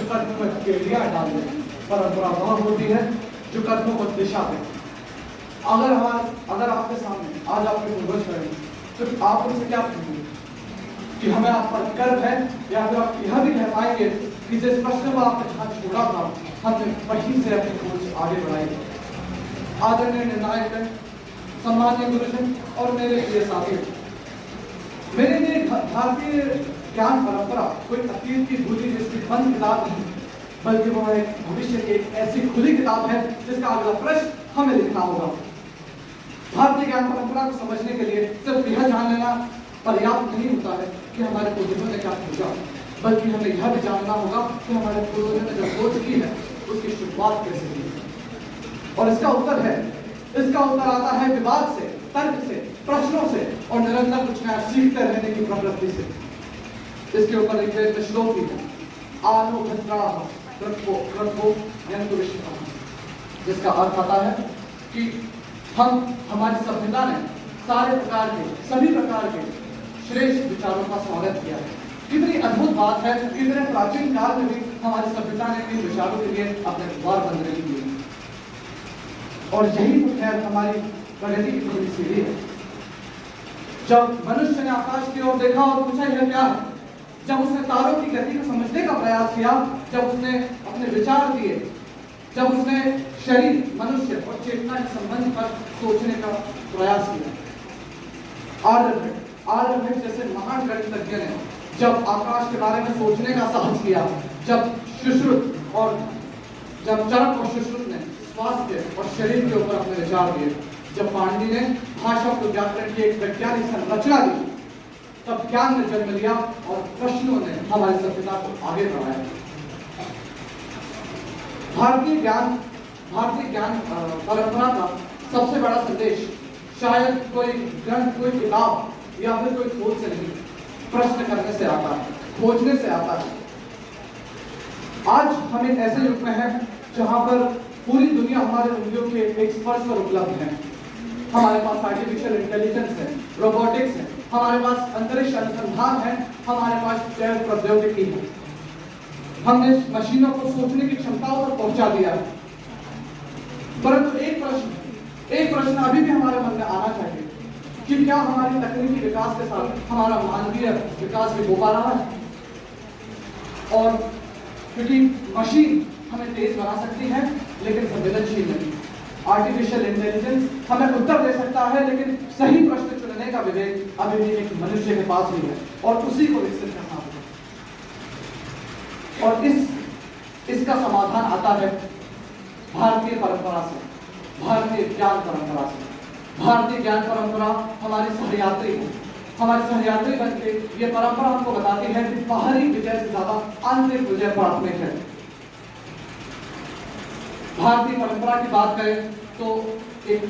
कदमों में धकेलियां डाल दे। परंपरा वह होती है जो कदमों को दिशा दे। अगर आपके सामने आज आपके पूर्वज खड़े तो आप उनसे क्या कहेंगे कि हमें आप पर गर्व है, या फिर आप यह भी कह पाएंगे कि जिस प्रश्न को आपने जहाँ छोड़ा था हमने वहीं से अपनी खोज आगे बढ़ाई। आदरणीय निर्णायक है, सम्मानीय गुरुजन और मेरे प्रिय साथी, मेरे लिए भारतीय ज्ञान परंपरा कोई अतीत की भूली जिसकी बंद किताब नहीं, बल्कि वह एक भविष्य की एक ऐसी खुली किताब है जिसका अगला प्रश्न हमें लिखना होगा। भारतीय ज्ञान परंपरा को समझने के लिए सिर्फ यह जान लेना पर्याप्त नहीं होता है कि हमारे पूर्वजों ने क्या खोजा, बल्कि हमें यह भी जानना होगा कि हमारे पूर्वजों ने जो खोज की है उसकी शुरुआत कैसे की। और इसका उत्तर आता है विवाद से, तर्क से, प्रश्नों से और निरंतर कुछ नया सीखते रहने की प्रवृत्ति से। इसके ऊपर ऋग्वेद में श्लोक भी है, आलो भद्राः कृत्वो यन्तुविश्वतः, जिसका अर्थ आता है कि हमारी सभ्यता ने सभी प्रकार के श्रेष्ठ विचारों का स्वागत किया है। कितनी अद्भुत बात है, कितने प्राचीन काल में भी हमारी सभ्यता ने इन विचारों के लिए अपने द्वार बंद नहीं किए। और यही तो खैर हमारी प्रगति की पूरी सीढ़ी है। जब मनुष्य ने आकाश की ओर देखा और पूछा यह क्या है, जब उसने तारों की गति को समझने का प्रयास किया, जब उसने अपने विचार दिए, जब उसने शरीर, मनुष्य और चेतना के संबंध पर सोचने का प्रयास किया, आर्यभट्ट जैसे महान गणितज्ञ ने जब आकाश के बारे में सोचने का साहस किया, जब चरक और सुश्रुत ने स्वास्थ्य और शरीर के ऊपर अपने विचार दिए, जब पाणिनि ने भाषा और व्याकरण की एक वैज्ञानिक संरचना दी, तब ज्ञान ने जन्म लिया और प्रश्नों ने हमारी सभ्यता को आगे बढ़ाया। भारतीय ज्ञान परंपरा का सबसे बड़ा संदेश शायद कोई ग्रंथ, कोई किताब या फिर कोई खोज से नहीं, प्रश्न करने से आता है, खोजने से आता है। आज हम एक ऐसे युग में हैं जहां पर पूरी दुनिया हमारे उंगलियों के एक स्पर्श पर उपलब्ध है। हमारे पास आर्टिफिशियल इंटेलिजेंस है, रोबोटिक्स है, हमारे पास अंतरिक्ष अनुसंधान है, हमारे पास जैव प्रौद्योगिकी है। हमने मशीनों को सोचने की क्षमताओं तक पहुंचा दिया है। परंतु एक प्रश्न अभी भी हमारे मन में आना चाहिए कि क्या हमारी तकनीकी विकास के साथ हमारा मानवीय विकास भी हो पा रहा है? और क्योंकि मशीन हमें तेज बना सकती है लेकिन संवेदनशील नहीं। आर्टिफिशियल इंटेलिजेंस हमें उत्तर दे सकता है लेकिन सही प्रश्न चुनने का विवेक अभी भी एक मनुष्य के पास ही है और उसी को विकसित करना होगा। और इसका समाधान आता है भारतीय परंपरा से, भारतीय ज्ञान परंपरा से। भारतीय ज्ञान परंपरा हमारी सहयात्री है, हमारी सहयात्री बनके ये परंपरा हमको बताती है कि बाहरी विजय से ज्यादा आंतरिक विजय प्राथमिक है। भारतीय परंपरा की बात करें तो एक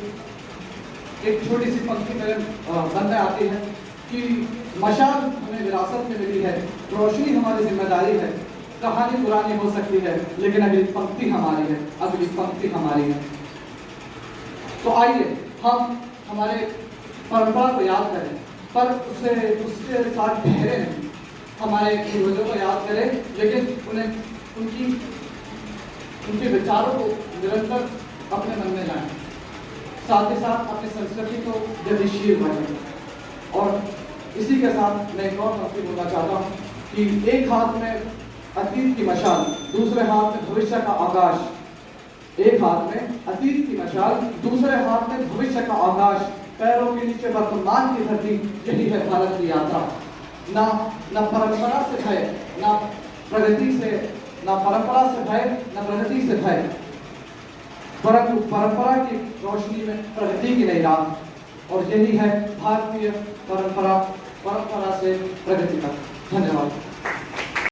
छोटी सी पंक्ति मेरे मन में आती है कि मशाल हमें विरासत में मिली है, रोशनी हमारी जिम्मेदारी है, कहानी पुरानी हो सकती है लेकिन अगली पंक्ति हमारी है, अगली पंक्ति हमारी है। तो आइए हम हमारे परंपरा को याद करें, पर उसके साथ ठहरे नहीं। हमारे पूर्वजों को याद करें लेकिन उनके विचारों को निरंतर अपने मन में लाएं, साथ ही साथ अपनी संस्कृति को गतिशील बने। और इसी के साथ मैं एक और पंक्ति बोलना चाहता हूँ कि एक हाथ में अतीत की मशाल, दूसरे हाथ में भविष्य का आकाश। एक हाथ में अतीत की मशाल, दूसरे हाथ में भविष्य का आकाश, पैरों के नीचे वर्तमान की धरती। यही है भारत की यात्रा। ना परंपरा से भय, ना प्रगति से, ना परंपरा से भय, ना प्रगति से भय, परंतु परंपरा की रोशनी में प्रगति की नई राह। और यही है भारतीय परंपरा से प्रगति तक। धन्यवाद।